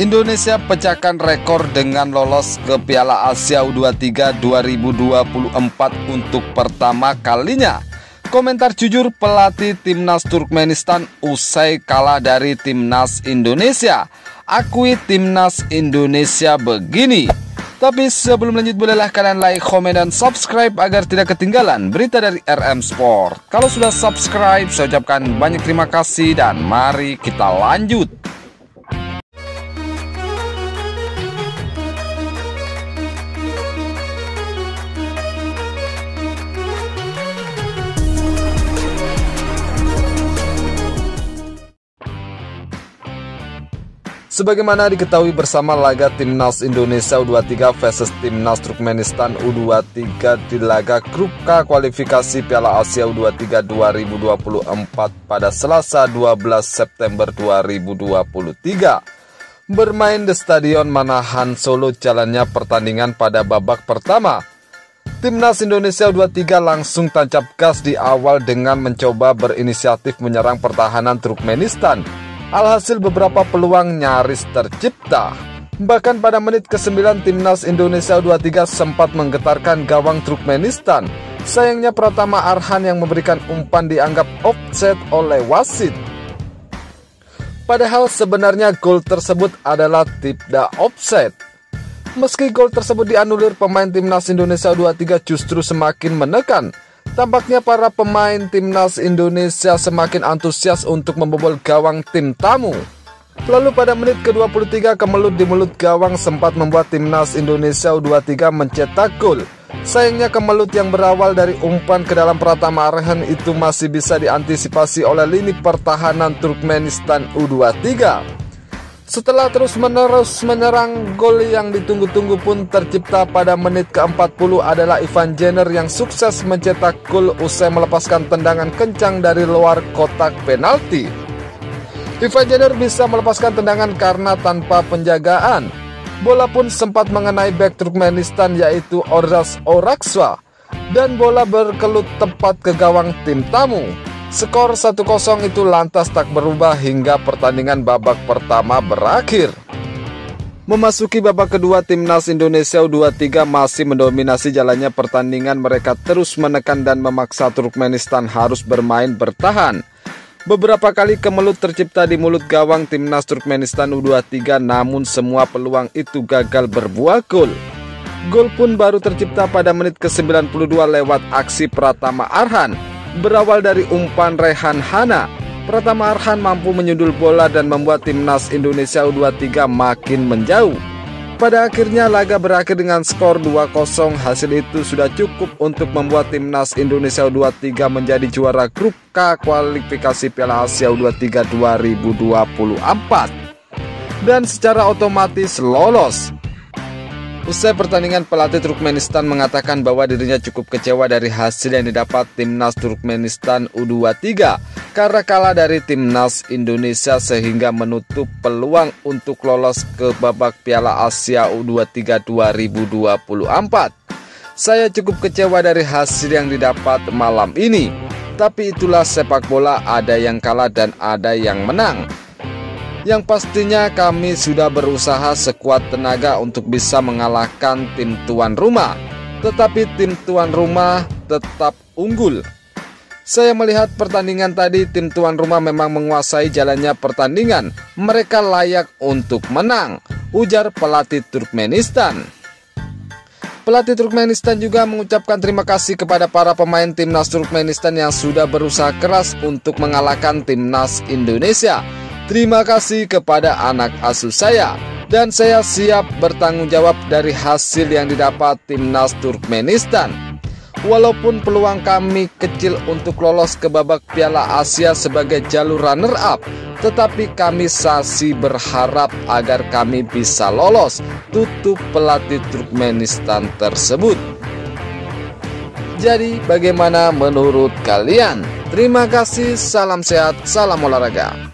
Indonesia pecahkan rekor dengan lolos ke Piala Asia U23 2024 untuk pertama kalinya. Komentar jujur pelatih Timnas Turkmenistan usai kalah dari Timnas Indonesia. Akui Timnas Indonesia begini. Tapi sebelum lanjut, bolehlah kalian like, komen, dan subscribe agar tidak ketinggalan berita dari RM Sport. Kalau sudah subscribe, saya ucapkan banyak terima kasih dan mari kita lanjut. Sebagaimana diketahui bersama, laga Timnas Indonesia U23 versus Timnas Turkmenistan U23 di laga grup K kualifikasi Piala Asia U23 2024 pada Selasa 12 September 2023 bermain di Stadion Manahan Solo. Jalannya pertandingan pada babak pertama, Timnas Indonesia U23 langsung tancap gas di awal dengan mencoba berinisiatif menyerang pertahanan Turkmenistan. Alhasil beberapa peluang nyaris tercipta. Bahkan pada menit ke-9 Timnas Indonesia U23 sempat menggetarkan gawang Turkmenistan. Sayangnya Pratama Arhan yang memberikan umpan dianggap offside oleh wasit. Padahal sebenarnya gol tersebut adalah tidak offside. Meski gol tersebut dianulir, pemain Timnas Indonesia U23 justru semakin menekan. Tampaknya para pemain Timnas Indonesia semakin antusias untuk membobol gawang tim tamu. Lalu pada menit ke-23 kemelut di mulut gawang sempat membuat Timnas Indonesia U23 mencetak gol. Sayangnya kemelut yang berawal dari umpan ke dalam Pratama Arhan itu masih bisa diantisipasi oleh lini pertahanan Turkmenistan U23. Setelah terus-menerus menyerang, gol yang ditunggu-tunggu pun tercipta. Pada menit ke-40 adalah Ivan Jenner yang sukses mencetak gol usai melepaskan tendangan kencang dari luar kotak penalti. Ivan Jenner bisa melepaskan tendangan karena tanpa penjagaan. Bola pun sempat mengenai bek Turkmenistan yaitu Orzas Oraksa dan bola berkelut tepat ke gawang tim tamu. Skor 1-0 itu lantas tak berubah hingga pertandingan babak pertama berakhir. Memasuki babak kedua, Timnas Indonesia U23 masih mendominasi jalannya pertandingan. Mereka terus menekan dan memaksa Turkmenistan harus bermain bertahan. Beberapa kali kemelut tercipta di mulut gawang Timnas Turkmenistan U23, namun semua peluang itu gagal berbuah gol. Gol pun baru tercipta pada menit ke-92 lewat aksi Pratama Arhan. Berawal dari umpan Rehan Hana, Pratama Arhan mampu menyundul bola dan membuat Timnas Indonesia U23 makin menjauh. Pada akhirnya laga berakhir dengan skor 2-0. Hasil itu sudah cukup untuk membuat Timnas Indonesia U23 menjadi juara grup K kualifikasi Piala Asia U23 2024 dan secara otomatis lolos. Usai pertandingan, pelatih Turkmenistan mengatakan bahwa dirinya cukup kecewa dari hasil yang didapat Timnas Turkmenistan U23 karena kalah dari Timnas Indonesia sehingga menutup peluang untuk lolos ke babak Piala Asia U23 2024. Saya cukup kecewa dari hasil yang didapat malam ini, tapi itulah sepak bola, ada yang kalah dan ada yang menang. Yang pastinya kami sudah berusaha sekuat tenaga untuk bisa mengalahkan tim tuan rumah, tetapi tim tuan rumah tetap unggul. Saya melihat pertandingan tadi, tim tuan rumah memang menguasai jalannya pertandingan. Mereka layak untuk menang, ujar pelatih Turkmenistan. Pelatih Turkmenistan juga mengucapkan terima kasih kepada para pemain Timnas Turkmenistan yang sudah berusaha keras untuk mengalahkan Timnas Indonesia. Terima kasih kepada anak asuh saya, dan saya siap bertanggung jawab dari hasil yang didapat Timnas Turkmenistan. Walaupun peluang kami kecil untuk lolos ke babak Piala Asia sebagai jalur runner-up, tetapi kami masih berharap agar kami bisa lolos, tutup pelatih Turkmenistan tersebut. Jadi bagaimana menurut kalian? Terima kasih, salam sehat, salam olahraga.